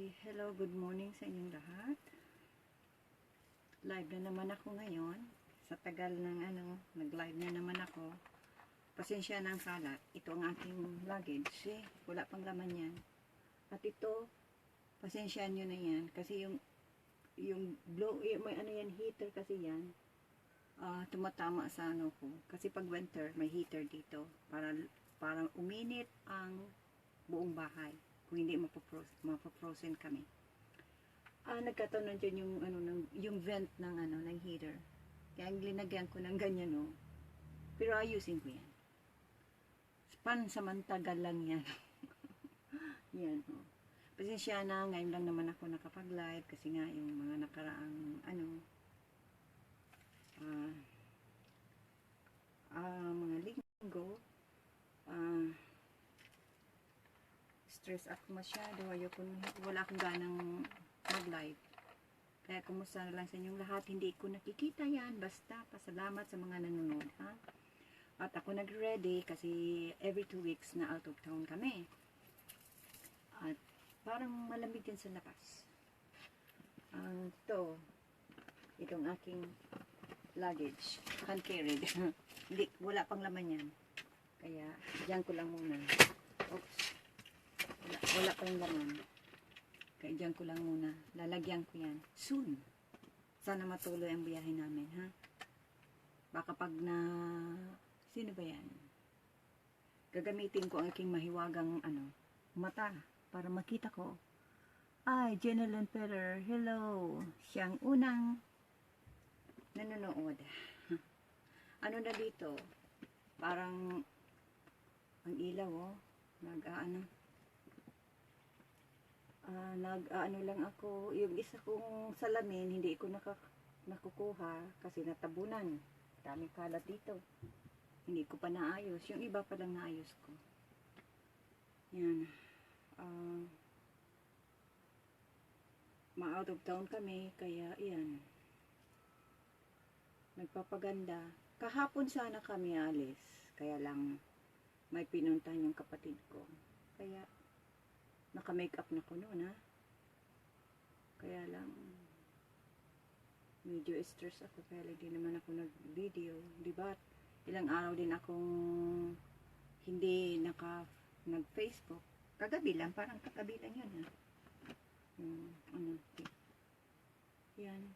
Hello, good morning sa inyong lahat. Live na naman ako ngayon. Sa tagal ng nag-live na naman ako. Pasensya na ang kalat. Ito ang aking luggage. Wala pang laman yan. At ito, pasensya nyo na yan. Kasi yung blow, may heater kasi yan. Tumatama sa ko. Kasi pag winter, may heater dito. Para uminit ang buong bahay. Kung hindi mapofrozen kami. Nagkataon na dyan yung vent ng heater. Kaya linagyan ko ng ganyan, no. Pero ayusin ko yan. Pansamantagal lang yan. Yan, no. Pasensya na, ngayon lang naman ako nakapag-live kasi nga yung mga nakaraang mga linggo, stress ako masyado, wala akong ganang mag-live. Kaya kumusta na lang sa inyong lahat, hindi ko nakikita yan, basta pasalamat sa mga nanonood, ha? At ako nag-ready kasi every 2 weeks na out of town kami. At parang malamig din sa labas. Itong aking luggage, hand-carried. Hindi, wala pang laman yan. Kaya, diyan ko lang muna. Oops. Wala pa yung laman. Kaya dyan ko lang muna. Lalagyan ko yan. Soon. Sana matuloy ang biyahe namin, ha? Baka pag sino ba yan? Gagamitin ko ang aking mahiwagang, mata. Para makita ko. Ay, Jeneline Petter. Hello. Siyang unang nanonood. Ano na dito? Parang ang ilaw, oh. Nag-ano lang ako, yung isa kong salamin, hindi ko nakukuha kasi natabunan. Daming kalat dito. Hindi ko pa naayos. Yung iba pa lang naayos ko. Yan. Ma-out of town kami, kaya yan. Nagpapaganda. Kahapon sana kami alis. Kaya lang, may pinuntahan yung kapatid ko. Kaya, naka-makeup na ko noon, ha? Kaya lang, medyo stress ako. Kaya hindi naman ako nag-video. Diba? Ilang araw din akong hindi nag-Facebook. Kagabi lang, parang kagabi lang yun, ha? Yan.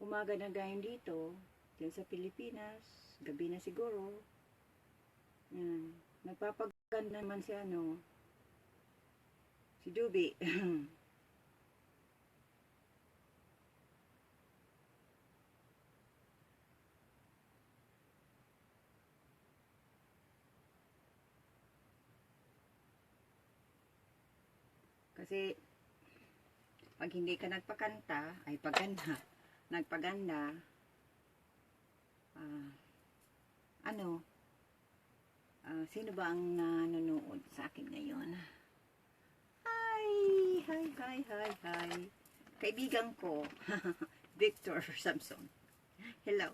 Umaga na gayon dito, dyan sa Pilipinas. Gabi na siguro. Yan. Nagpapaganda naman si si Dubi. Kasi pag hindi ka nagpakanta, ay nagpaganda, sino ba ang nanonood sa akin ngayon? Hi. Kaibigan ko, Victor Samson. Hello.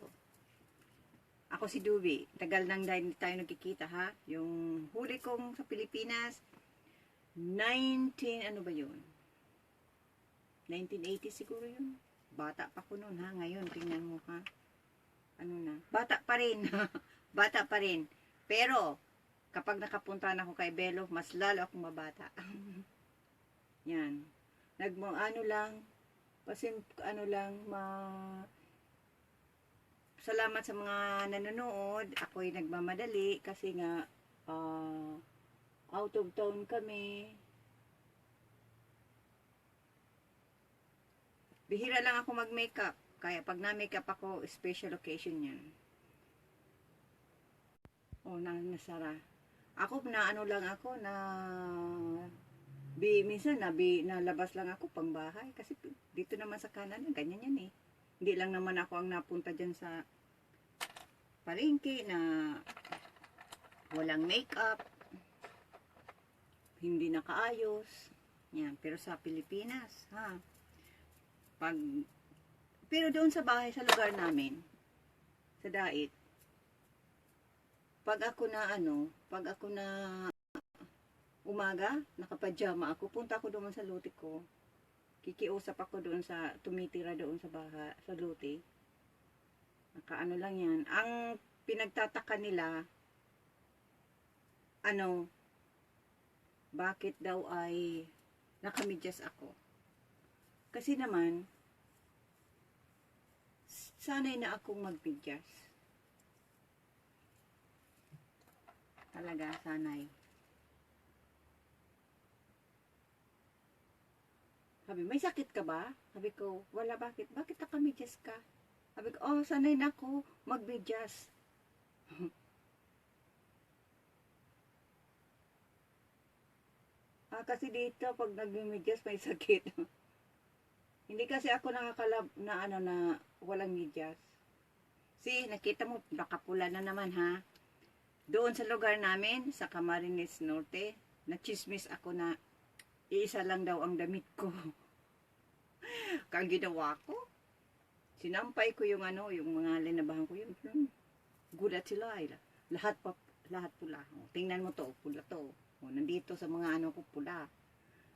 Ako si Dubi. Tagal nang dahil tayo nagkikita, ha? Yung huli kong sa Pilipinas, 1980 siguro yun. Bata pa ko noon, ha? Ngayon, tingnan mo, ha? Bata pa rin. Bata pa rin. Pero, kapag nakapunta na ako kay Belo, mas lalo akong mabata. Yan. Salamat sa mga nanonood. Ako'y nagmamadali kasi nga out of town kami. Bihira lang ako mag-makeup. Kaya pag na-makeup ako, special occasion yan. Nasara. Ako minsan nalabas lang ako pang bahay kasi dito naman sa kanan ganyan yan eh. Hindi lang naman ako ang napunta dyan sa palengke na walang makeup, hindi nakaayos. Yan, pero sa Pilipinas, ha. Pero doon sa bahay, sa lugar namin, sa Dait, pag ako na umaga, nakapajama ako. Punta ako doon sa lote ko. Kikiusap ako doon sa, tumitira doon sa baha, sa lote. Nakaano lang yan. Ang pinagtataka nila, bakit daw ay nakamidyas ako. Kasi naman, sanay na akong magbidyas. Talaga, sanay. Sabi, may sakit ka ba? Sabi ko, wala, bakit? Bakit nakamidyas ka? Sabi ko, sanay na ako magbidyas. Kasi dito, pag nagmimedyas, may sakit. Hindi kasi ako nakakalab na na walang medyas. See, nakita mo, nakapula na naman ha. Doon sa lugar namin, sa Camarines Norte, nachismis ako na iisa lang daw ang damit ko. Kang ginawa ko, sinampay ko yung yung mga linabahan ko yun. Gulat sila. Lahat pula. Tingnan mo to, pula to. Nandito sa mga ko pula.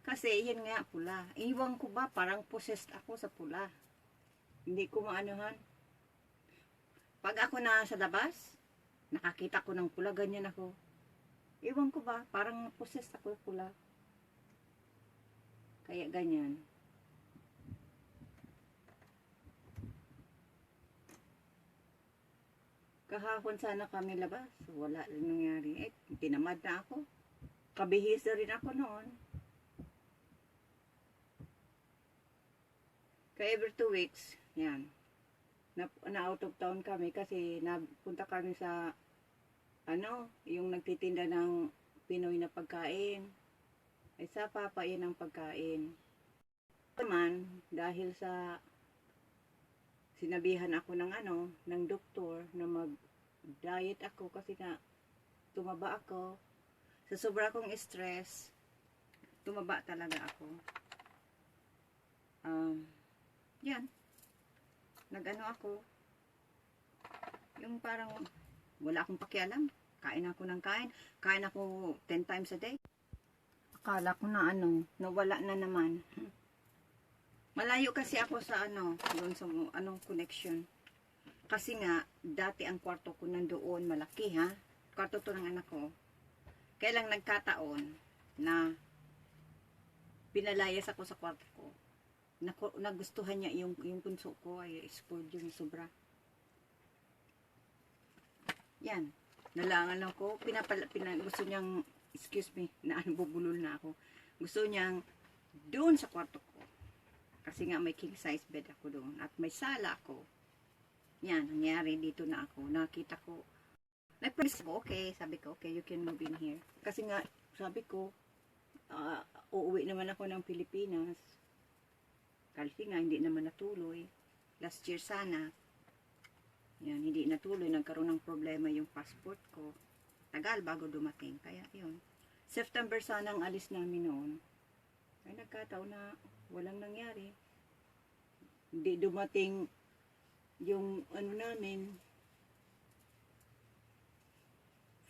Kasi yan nga pula. Iwan ko ba, parang possessed ako sa pula. Hindi ko maanuhan. Pag ako na sa labas, nakakita ko ng pula, ganyan ako. Iwan ko ba, parang possessed ako sa pula. Kaya ganyan. Kahapon sana kami labas. Wala rin nangyari. Tinamad na ako. Kabihis na rin ako noon. Kaya every 2 weeks, yan. Na out of town kami kasi napunta kami sa yung nagtitinda ng Pinoy na pagkain. Ay sa papain ng pagkain. Naman, dahil sa sinabihan ako ng doktor na mag-diet ako kasi na tumaba ako. Sa sobra kong stress, tumaba talaga ako. Yan. Nag-ano ako. Yung parang wala akong pakialam. Kain ako ng kain. Kain ako 10 times a day. Akala ko na nawala na naman. Malayo kasi ako sa doon sa connection. Kasi nga, dati ang kwarto ko nandoon, malaki ha. Kwarto to ng anak ko. Kaya lang nagkataon na pinalayas ako sa kwarto ko. Nagustuhan niya yung punso ko ay spoiled yung sobra. Yan. Nalangan ako. Gusto niyang, excuse me, bubulol na ako. Gusto niyang doon sa kwarto ko. Kasi nga may king size bed ako doon. At may sala ako. Yan. Nangyari dito na ako. Nakita ko. Nag-promise ko, okay. Sabi ko, okay, you can move in here. Kasi nga, sabi ko, uuwi naman ako ng Pilipinas. Kasi nga, hindi naman natuloy. Last year sana. Yan, hindi natuloy. Nagkaroon ng problema yung passport ko. Tagal bago dumating. Kaya, yun. September sana ang alis namin noon. Ay, nagkataon na walang nangyari. Hindi dumating yung namin,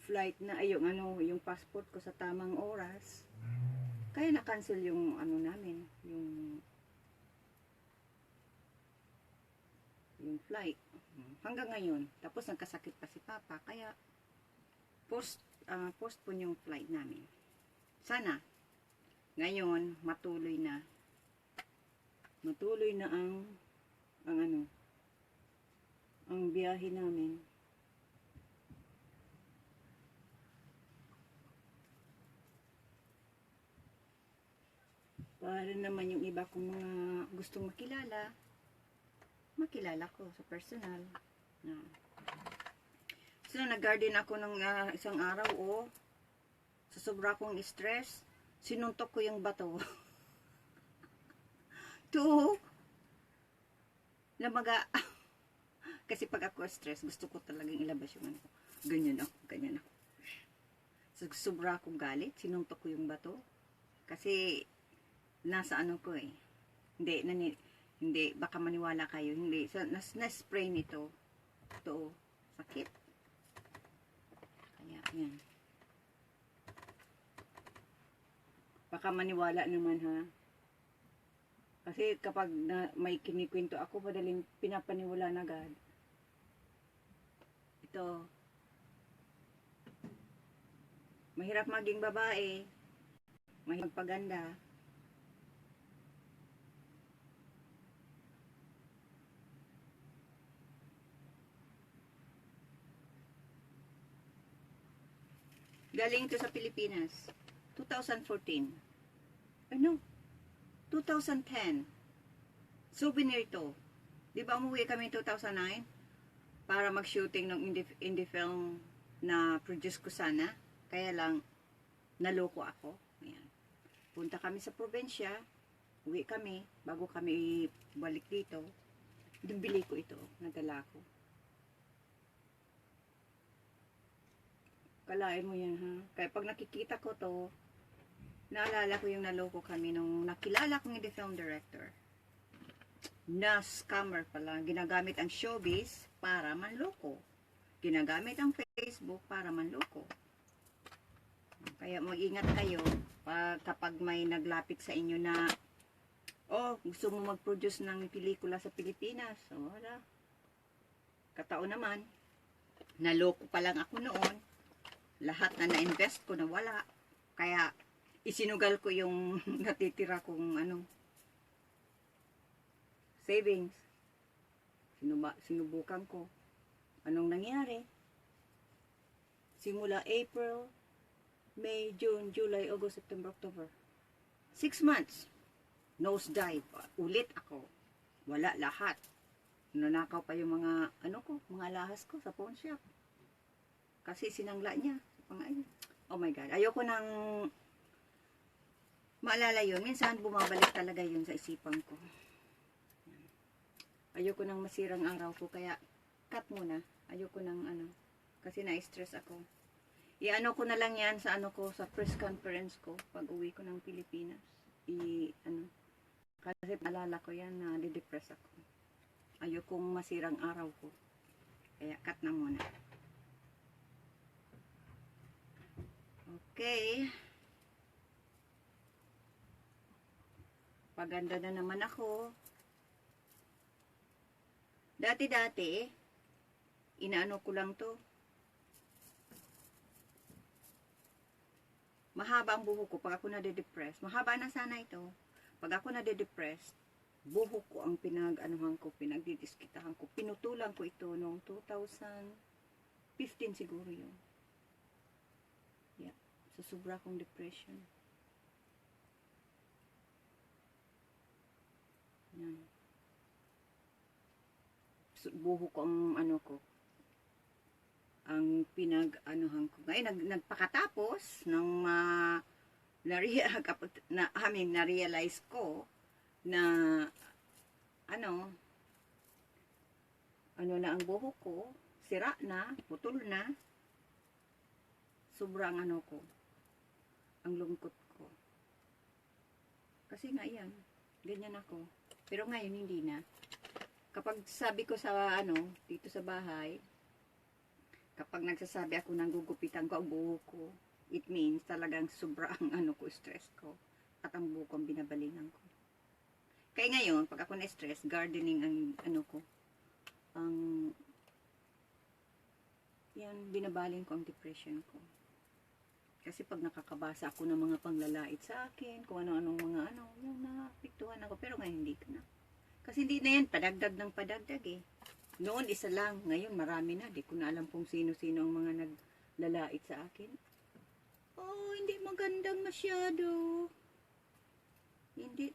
flight na, yung passport ko sa tamang oras. Kaya na-cancel yung namin, yung flight. Hanggang ngayon. Tapos nagkasakit pa si Papa. Kaya postpone yung flight namin. Sana ngayon matuloy na ang biyahe namin. Para naman yung iba kong mga gustong makilala ko sa personal. So, nag-garden ako ng isang araw, sa sobra kong stress, sinuntok ko yung bato. Lamaga. Kasi pag ako stress, gusto ko talagang ilabas yung ganyan ako. So, sobra akong galit, sinuntok ko yung bato. Kasi, nasa ko hindi, baka maniwala kayo, hindi. So, na-spray nito. Ito, sakit. Kaya, yan. Baka maniwala naman ha. Kasi kapag may kinikwento ako, madaling pinapaniwala na agad. Ito. Mahirap maging babae. Mahirap magpaganda. Galing ito sa Pilipinas. 2014. Ano? 2010. Souvenir to. Di ba umuwi kami 2009? Para mag-shooting ng indie film na produce ko sana. Kaya lang, naloko ako. Ayan. Punta kami sa probinsya. Uwi kami. Bago kami balik dito. Bili ko ito. Nadala ko. Kalain mo yan ha. Kaya pag nakikita ko to, naalala ko yung naloko kami nung nakilala kong indie film director. Na scammer pala. Ginagamit ang showbiz para manloko. Ginagamit ang Facebook para manloko. Kaya mag-ingat kayo kapag may naglapit sa inyo na gusto mo mag-produce ng pelikula sa Pilipinas. So, wala. Katao naman. Naloko pa lang ako noon. Lahat na na-invest ko na wala. Kaya isinugal ko yung natitira kong savings. Sinubukan ko. Anong nangyari? Simula April, May, June, July, August, September, October. 6 months. Nose dive. Ulit ako. Wala lahat. Nanakaw pa yung mga, mga lahas ko sa pawn shop. Kasi sinangla niya. Oh my God. Ayoko nang maalala yun. Minsan bumabalik talaga yun sa isipan ko. Ayoko nang masirang araw ko. Kaya cut muna. Ayoko nang kasi na-stress ako. I-ko na lang yan sa sa press conference ko pag uwi ko ng Pilipinas. Kasi alala ko yan na di-depress ako. Ayokong masirang araw ko. Kaya cut na muna. Okay. Paganda na naman ako. Dati-dati, inaano ko lang to. Mahaba ang buhok ko pag ako nade-depress. Mahaba na sana ito. Pag ako nade-depress, buhok ko ang pinagdidiskitahan ko. Pinutulan ko ito noong 2015 siguro yun. Yeah. Sa sobra kong depression. Yan. Buhok ko ang ang pinag-anuhan ko. Ngayon, nagpakatapos ng na-realize ko na ano na ang buhok ko, sira na, putol na, sobrang ko, ang lungkot ko. Kasi nga yan, ganyan ako. Pero ngayon, hindi na. Kapag sabi ko sa dito sa bahay, kapag nagsasabi ako ng gugupitan ko ang buhok ko, it means talagang sobrang stress ko. At ang buhok ko ang binabalingan ko. Kaya ngayon, pag ako na-stress, gardening ang ko. Yan, binabaling ko ang depression ko. Kasi pag nakakabasa ako ng mga panglalait sa akin, kung ano-anong mga yung napiktuhan ako. Pero ngayon hindi ko na. Kasi hindi na yan, padagdag ng padagdag eh. Noon, isa lang. Ngayon, marami na. Di ko na alam kung sino-sino ang mga naglalait sa akin. Oh, hindi magandang masyado. Hindi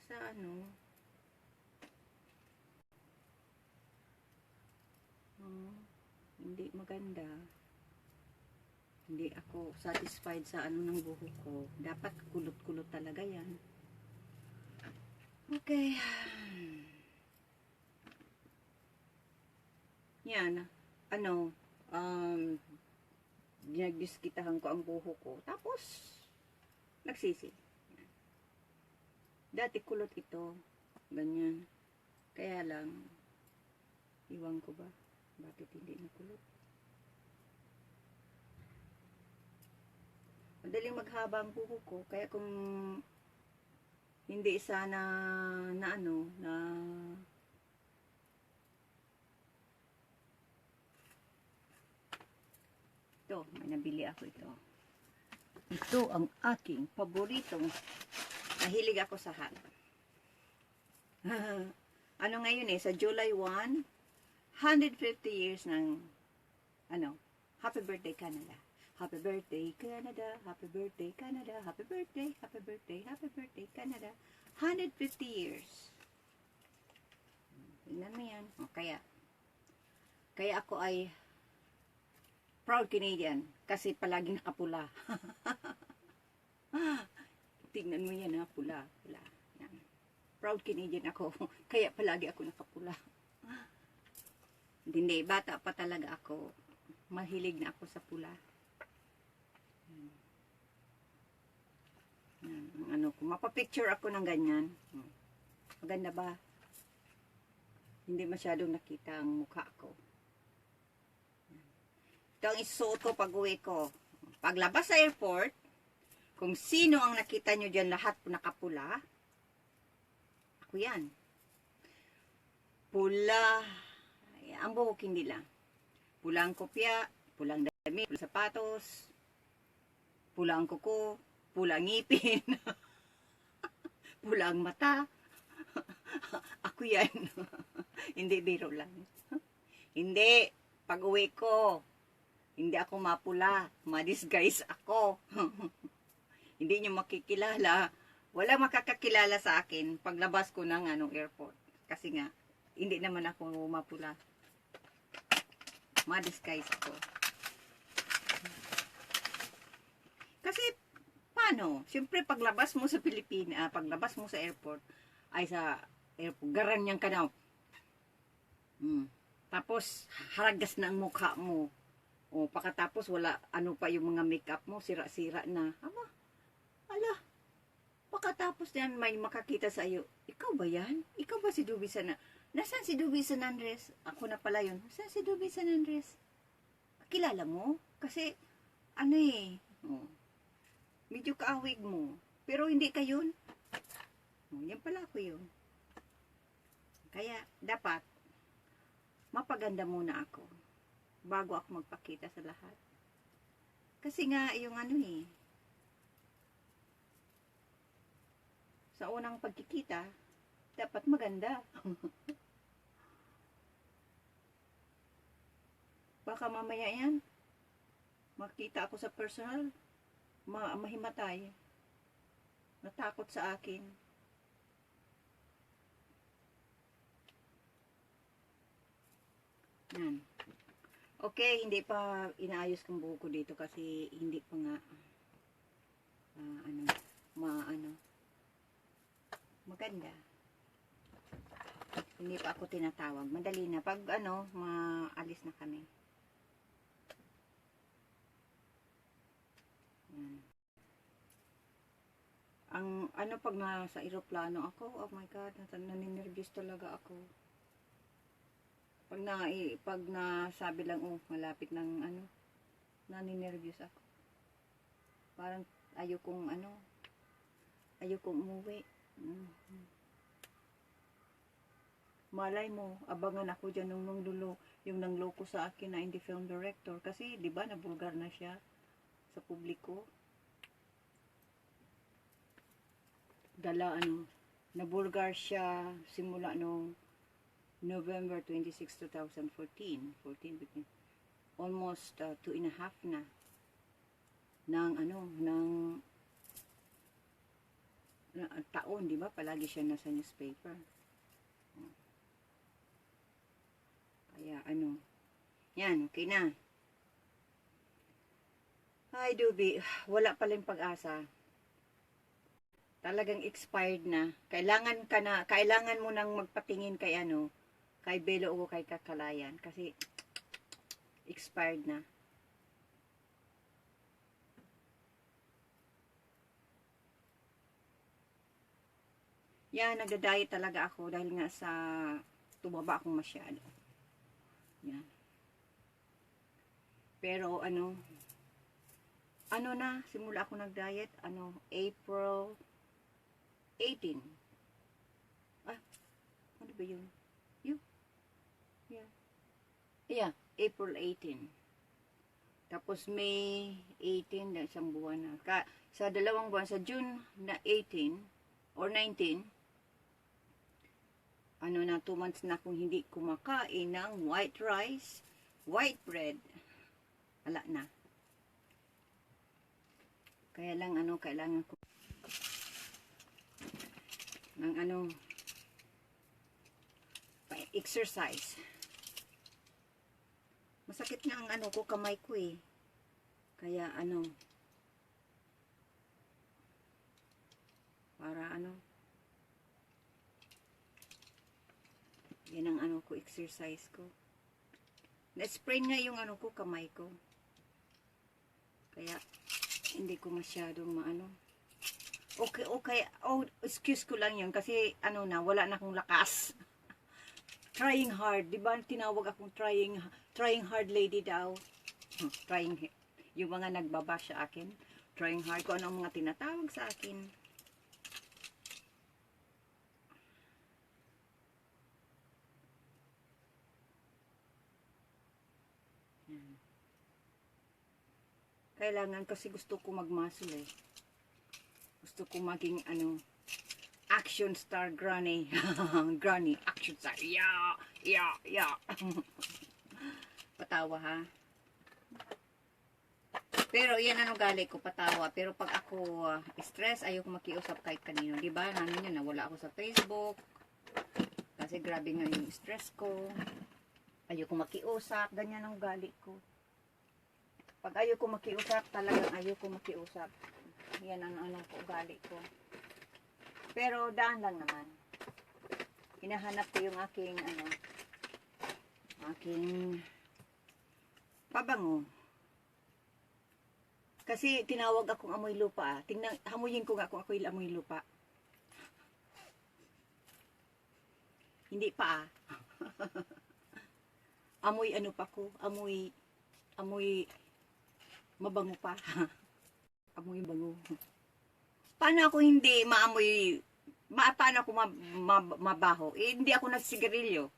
sa hindi maganda. Hindi ako satisfied sa ng buhok ko. Dapat kulot-kulot talaga yan. Okay. Yan, dinagdiskitahan ko ang buhok ko. Tapos, nagsisi. Yan. Dati kulot ito. Ganyan. Kaya lang, iwan ko ba? Bakit hindi na kulot? madaling maghaba ang buhok ko. Kaya kung hindi sana na ano, na ito, may nabili ako ito. Ito ang aking paboritong. Nahilig ako sa hat. Ano ngayon sa July 1, 150 years ng, Happy Birthday Canada. Happy Birthday Canada, Happy Birthday Canada, Happy Birthday, Happy Birthday, Happy Birthday Canada. 150 years. Tingnan mo yan. Kaya ako ay proud Canadian kasi palaging nakapula. Tingnan mo yan pula. Yan. Proud Canadian ako kaya palagi ako nakapula. Hindi, bata pa talaga ako. Mahilig na ako sa pula. Yan. Kung mapapicture ako ng ganyan. Maganda ba? Hindi masyadong nakita ang mukha ko. Ito ang isusuot ko pag uwi ko. Paglabas sa airport, kung sino ang nakita nyo dyan, lahat nakapula. Ako yan. Pula. Ay, ang buhok hindi lang. Pulang kopya, pulang damit, pulang sapatos, pulang kuko, pulang ngipin, pulang mata. Ako yan. Hindi, biro lang. Hindi. Pag uwi ko, hindi ako mapula. Ma-disguise ako. Hindi nyo makikilala. Wala makakakilala sa akin paglabas ko ng airport. Kasi nga, hindi naman ako mapula. Ma-disguise ako. Kasi, paano? Siyempre, paglabas mo sa Pilipinas, paglabas mo sa airport, ay sa airport, garanyan ka na. Tapos, haragas na ang mukha mo. O, pagkatapos, wala, pa yung mga makeup mo, sira-sira na. Ala, pagkatapos yan, may makakita sa iyo, ikaw ba yan? Ikaw ba si Dubi San? Nasaan si Dubi San Andres? Ako na pala yun. Nasaan si Dubi San Andres? Kilala mo? Kasi, medyo kaawig mo. Pero hindi ka yun. Yan pala ako yun. Kaya, dapat, mapaganda muna ako bago ako magpakita sa lahat. Kasi nga, yung sa unang pagkikita, dapat maganda. Baka mamaya yan, makita ako sa personal, mahimatay, natakot sa akin. Yan. Okay, hindi pa inaayos kong buhok ko dito kasi hindi pa nga maganda. Hindi pa ako tinatawag. Madali na pag maalis na kami. Yan. Ang pag nasa eroplano ako, oh my God, naninervyos talaga ako. Pag nasabi lang, malapit ng naninervyos ako. Parang ayokong umuwi. Malay mo, abangan ako dyan yung nangloko sa akin na hindi film director. Kasi, di ba, nabulgar na siya sa publiko. Nabulgar siya simula nung November 26, 2014. Almost 2.5 na ng taon, di ba? Palagi siya nasa newspaper. Kaya yan, okay na. Ay, Dubi, wala palang pag-asa. Talagang expired na. Kailangan mo nang magpatingin kay kay Belo o kay Kakalayan kasi expired na. Yan, nagda-diet talaga ako dahil nga sa tumaba akong masyado. Yan. Pero ano na, simula ako nag-diet, April 18. Ah, ano ba yun? Yun? Yeah. Yeah, April 18. Tapos May 18, na isang buwan na. Sa 2 buwan, sa June na 18 or 19, 2 months na akong hindi kumakain ng white rice, white bread. Wala na. Kaya lang kailangan ko ng exercise. Masakit na ang ko, kamay ko eh. Kaya para yan ang ko, exercise ko. Na-sprain nga yung ko, kamay ko. Kaya hindi ko masyadong Okay, excuse ko lang yun kasi wala na akong lakas. Trying hard, di ba? Tinawag akong trying hard lady daw. Yung mga nagbaba sa akin, trying hard, kung ano ang mga tinatawag sa akin. Kailangan kasi gusto ko magmuscle eh. Gusto ko maging action star granny. Granny, action star. Yeah. Patawa ha. Pero yan gali ko, patawa. Pero pag ako stress, ayoko makiusap kahit kanino. Diba? Nawala ako sa Facebook. Kasi grabe nga yung stress ko. Ayoko makiusap. Ganyan ang gali ko. Pag ayoko makiusap, talagang ayoko makiusap. Yan ang ko, gali ko. Pero daan lang naman. Hinahanap ko yung aking pabango. Kasi tinawag akong amoy lupa. Hamuyin ko nga kung ako'y amoy lupa. Hindi pa amoy pa ko. Amoy mabango pa. Amoy bango. Paano ako hindi maamoy, paano ako mabaho? Eh, hindi ako nagsigarilyo.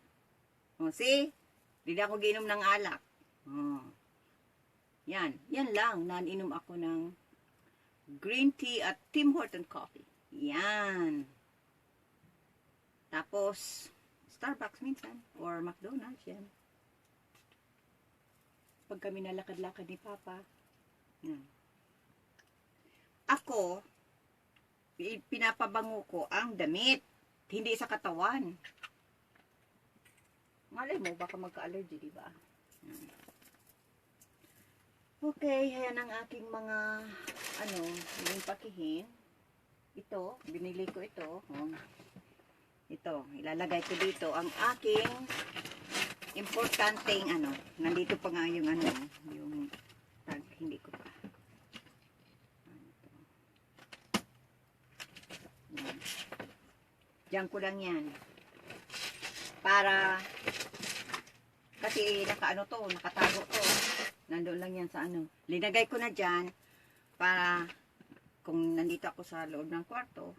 See? Hindi ako ginom ng alak. Yan lang. Naninom ako ng green tea at Tim Horton coffee. Yan. Tapos, Starbucks minsan. Or McDonald's, yan. Pag kami nalakad-lakad ni Papa. Yan. Ako, pinapabango ko ang damit. Hindi sa katawan. Malay mo, baka magka-allergy, diba? Okay, ayan ang aking mga, yung pakihin. Ito, binili ko ito. Ito, ilalagay ko dito ang aking importanteng, nandito pa nga yung, yung tag, hindi ko pa. Diyan ko lang yan. Para, kasi nakatago to. Nandoon lang yan sa Linagay ko na dyan, para, kung nandito ako sa loob ng kwarto,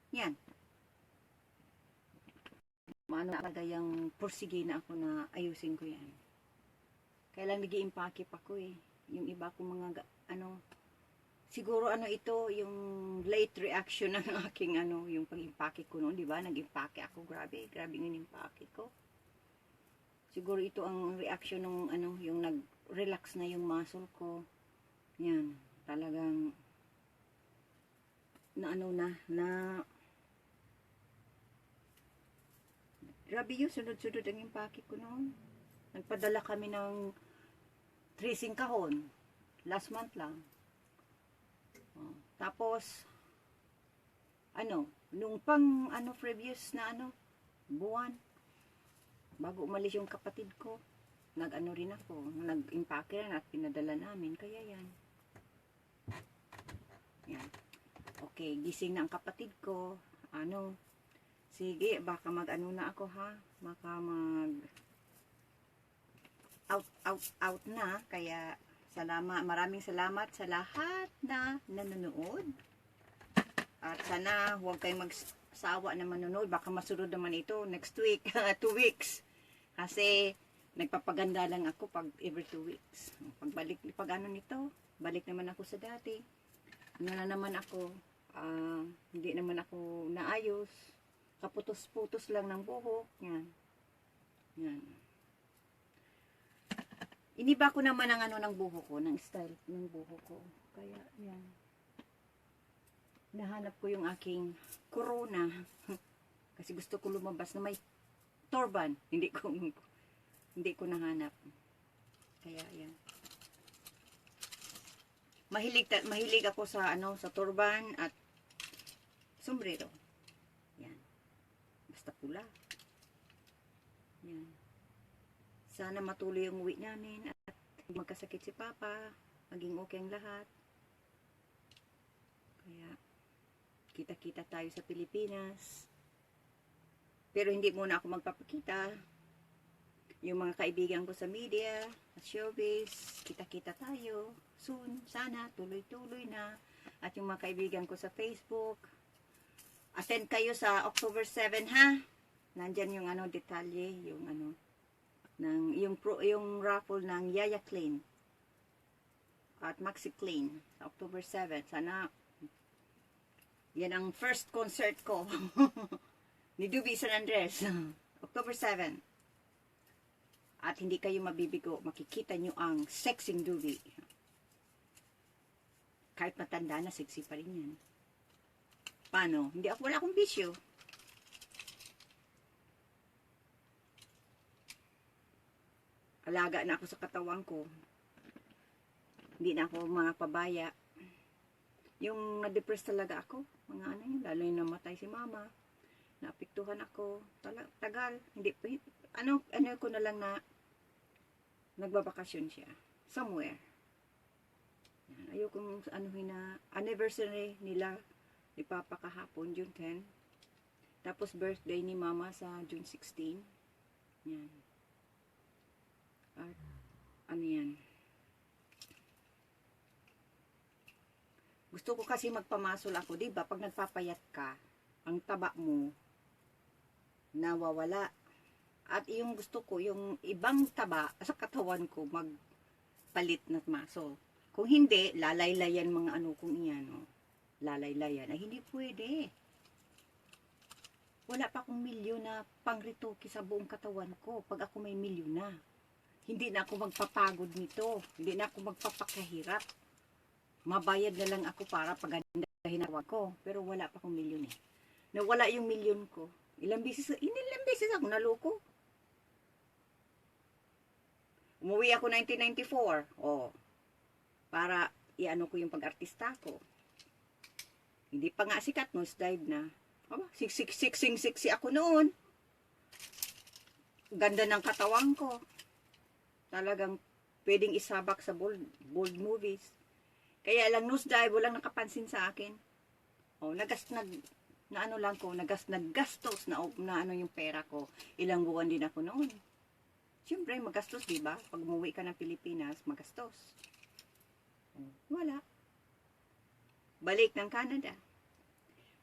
yan. Talaga yung pursige na ako na ayusin ko yan. Kailan nag-i-impake pa ko eh. Yung iba kong mga, siguro ito, yung late reaction ng aking yung pag-impake ko noon, di ba? Nag-impake ako, grabe yung impake ko. Siguro ito ang reaction ng yung nag-relax na yung muscle ko. Yan, talagang grabe yun, sunod-sunod ang impake ko noon. Nagpadala kami ng tracing kahon. Last month lang. Tapos, nung pang, previous na, buwan, bago umalis yung kapatid ko, rin ako, nag-impake rin at pinadala namin, kaya yan. Yan. Okay, gising na ang kapatid ko, sige, baka na ako ha, baka out na, kaya, Maraming salamat sa lahat na nanonood. At sana huwag kayong magsawa na manonood. Baka masunod naman ito next week, 2 weeks. Kasi nagpapaganda lang ako pag every 2 weeks. Pag ano nito, balik naman ako sa dati. Ano na naman ako, hindi naman ako naayos. Kaputos-putos lang ng buhok. Yan. Yan. Iniba ko naman ang ano ng buhok ko, ng style ng buhok ko. Kaya, yan. Nahanap ko yung aking corona. Kasi gusto ko lumabas na may turban. Hindi ko nahanap. Kaya, yan. Mahilig ako sa sa turban at sombrero. Yan. Basta pula. Yan. Sana matuloy ang uwi namin at magkasakit si Papa, maging okay ang lahat. Kaya kita-kita tayo sa Pilipinas. Pero hindi muna ako magpapakita. Yung mga kaibigan ko sa media, sa showbiz, kita-kita tayo soon. Sana tuloy-tuloy na. At yung mga kaibigan ko sa Facebook, attend kayo sa October 7 ha. Nandyan yung detalye, yung yung raffle ng Yaya Clean at Maxi Clean sa October 7. Sana yan ang first concert ko ni Dubi San Andres. October 7. At hindi kayo mabibigo, makikita nyo ang sexing Dubi. Kahit matanda na, sexy pa rin yan. Paano? Wala akong bisyo. Alaga na ako sa katawan ko. Hindi na ako mga pabaya. Yung na-depress talaga ako. Mga lalo yung namatay si mama. Naapektuhan ako. Tagal. Hindi, ko na lang na nagbabakasyon siya. Somewhere. Ayokong na anniversary nila ni Papa kahapon, June 10. Tapos birthday ni Mama sa June 16. Yan. At yan. Gusto ko kasi magpamasol ako, 'di ba? Pag nagpapayat ka, ang taba mo nawawala. At yung gusto ko, yung ibang taba sa katawan ko magpalit na muscle. Kung hindi, lalaylayan mga kung iyan, lalaylayan. Ay, hindi pwede. Wala pa akong milyon na pangrituki sa buong katawan ko pag ako may milyon na. Hindi na ako magpapagod nito. Hindi na ako magpapakahirap. Mabayad na lang ako para pagandahin ako. Pero wala pa akong milyon eh. Nawala yung milyon ko. Ilang beses ako naloko. Umuwi ako 1994. Para ko yung pag-artista ko. Hindi pa nga sikat, nose dive na. Sexy ako noon. Ganda ng katawan ko. Talagang pwedeng isabak sa bold movies. Kaya lang nose dive, walang nakapansin sa akin. Naggastos na yung pera ko. Ilang buwan din ako noon. Siyempre, magastos, diba? Pag umuwi ka ng Pilipinas, magastos. Wala. Balik ng Canada.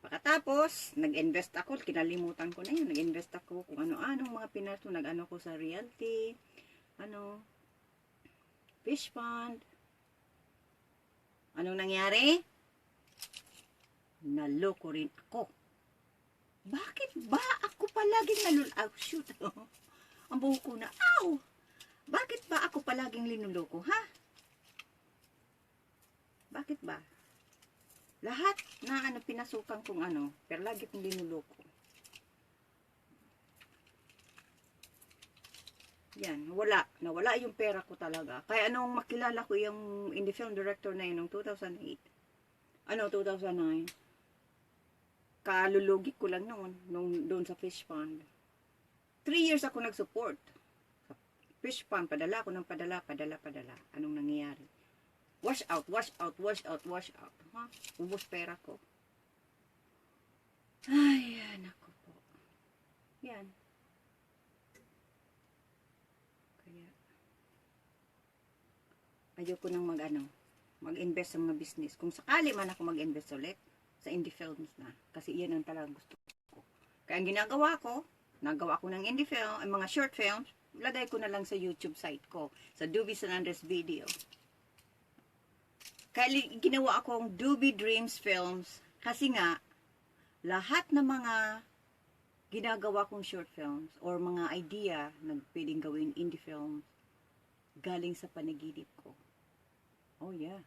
Pagkatapos, nag-invest ako. Kinalimutan ko na yun. Nag-invest ako kung ano-anong mga pinato. Nag-ano ko sa realty. Fish pond. Anong nangyari? Naloko rin ako. Bakit ba ako palaging shoot. Ang buhok ko na, Bakit ba ako palaging linuloko, ha? Bakit ba? Lahat na pinasukan kong pero lagi kong linuloko. Yan, nawala yung pera ko talaga. Kaya makilala ko yung indie film director na yun noong 2008. 2009. Kalulugi ko lang doon sa fish pond. 3 years ako nag-support. Sa fish pond, padala ako ng padala. Anong nangyayari? Wash out. Ha? Ubos pera ko. Ay, nako po. Yan. Kaya, ayoko nang mag-invest sa mga business. Kung sakali man ako mag-invest ulit, sa indie films na. Kasi iyan ang talagang gusto ko. Kaya ang ginagawa ko, nagawa ko ng indie film, mga short films, lagay ko na lang sa YouTube site ko, sa Doobie San Andres Video. Kaya ginawa akong Doobie Dreams Films, kasi nga, lahat ng mga ginagawa kong short films, or mga idea na pwedeng gawin indie films, galing sa panaginip ko. Oh yeah.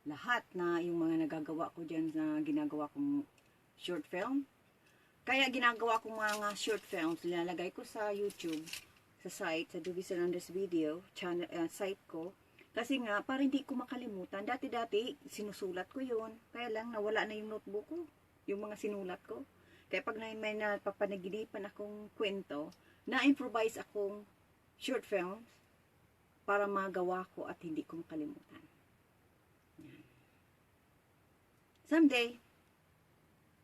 Lahat na yung mga nagagawa ko dyan na ginagawa kong short film. Kaya ginagawa kong mga short films, nilalagay ko sa YouTube, sa site, sa Doobie San Andres Video, channel, site ko. Kasi nga, para hindi ko makalimutan. Dati-dati, sinusulat ko yun. Kaya lang, nawala na yung notebook ko. Yung mga sinulat ko. Kaya pag may napapanaginipan akong kwento, na-improvise akong short films para magawa ko at hindi ko makalimutan. Someday,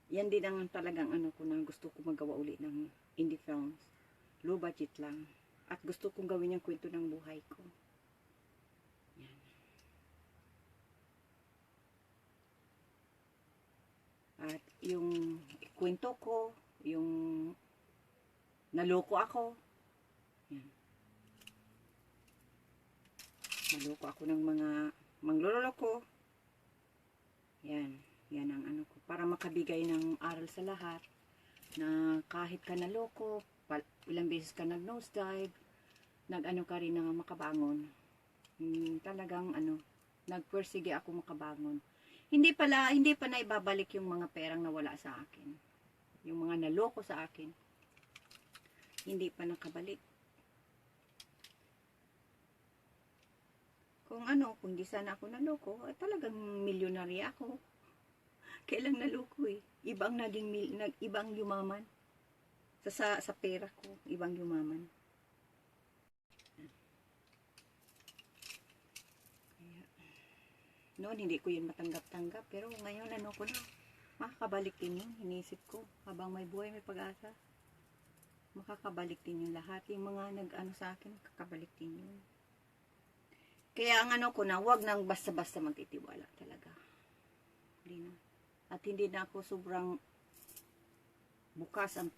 yan din ang talagang ko na gusto ko magawa ulit ng indie films. Low budget lang. At gusto kong gawin yung kwento ng buhay ko. Yan. At yung kwento ko, yung naloko ako. Yan. Naloko ako ng mga mangloloko. Yan. Yan ang ko. Para makabigay ng aral sa lahat. Na kahit ka naloko, ilang beses ka nag-nosedive, ka rin na makabangon. Talagang nagpursige ako makabangon. Hindi pa na ibabalik yung mga perang nawala sa akin. Yung mga naloko sa akin. Hindi pa nakabalik. Kung hindi sana ako naloko, talagang milyonarya ako. Kailang naloko eh. Ibang ibang yumaman. Sa pera ko, ibang yumaman. Kaya, noon hindi ko yun matanggap-tanggap. Pero ngayon ko na. Makakabalik din yun. Inisip ko. Habang may buhay, may pag-asa. Makakabalik din yun lahat. Yung mga sa akin, makakabalik din yun. Kaya ang ko na, wag nang basta-basta magtitiwala talaga. Hindi na. At hindi na ako sobrang bukas ang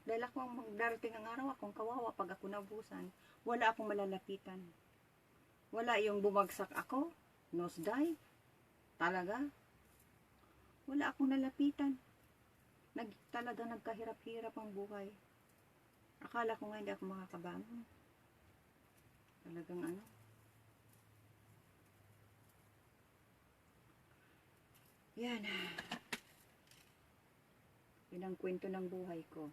dahil ako darating ang araw akong kawawa pag ako nabusan, wala akong malalapitan. Wala yung bumagsak ako, nosedive, talaga. Wala akong nalapitan. Talaga nagkahirap-hirap ang buhay. Akala ko nga hindi ako makakabangon. Talagang Yan. Yan ang kwento ng buhay ko.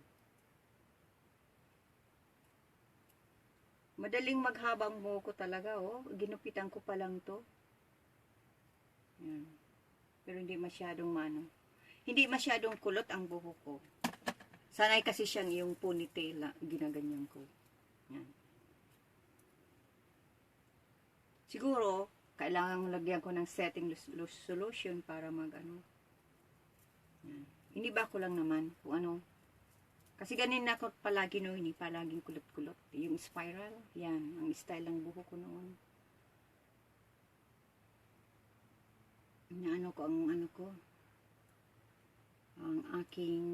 Madaling maghabang buhok ko talaga, oh. Ginupitan ko pa lang to. Yan. Pero hindi masyadong hindi masyadong kulot ang buhok ko. Sanay kasi siyang yung ponytail, ginaganyan ko. Yan. Siguro, kailangan lagyan ko ng setting solution para yan. Iniba ko lang naman kung Kasi ganin ako palagi hindi palaging kulot-kulot. Yung spiral, yan, ang style ng buhok ko noon. Ko ang aking,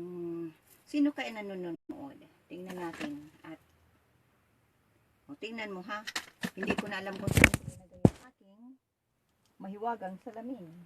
sino kaya nanonood? Tingnan natin. At, tingnan mo ha. Hindi ko na alam kung sino nilagay ang aking mahiwagang salamin.